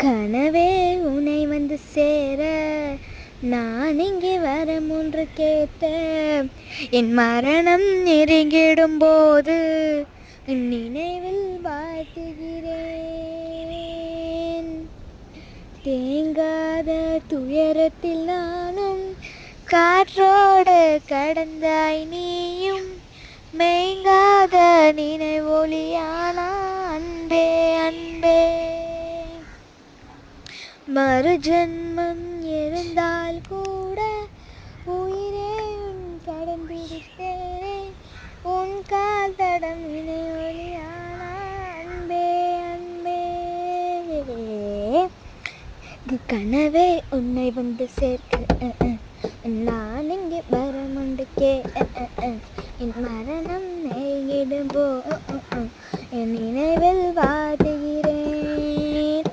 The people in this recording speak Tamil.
கனவே உன்னை வந்து சேர நான் இங்கே வரம் ஒன்று கேட்டேன். என் மரணம் நெருங்கிடும் போது நினைவில் வாழ்த்துகிறேன். தேங்காத துயரத்தில் நானும் காற்றோடு கடந்தாய் நீயும் மேங்காத நினைவொளியானா அன்பே அன்பே. மறு ஜென்மம் இருந்தால் கூட உயிரே உன் கடந்திருப்பேனே உன் கால் தடம் நினைவொளியானா அன்பே அன்பே. கனவே உன்னை வந்து சேர்க்க நான் இங்கே வரமுண்டு என் மரணம் நெருங்கிடும் என் நினைவில் வாதுகிறேன்.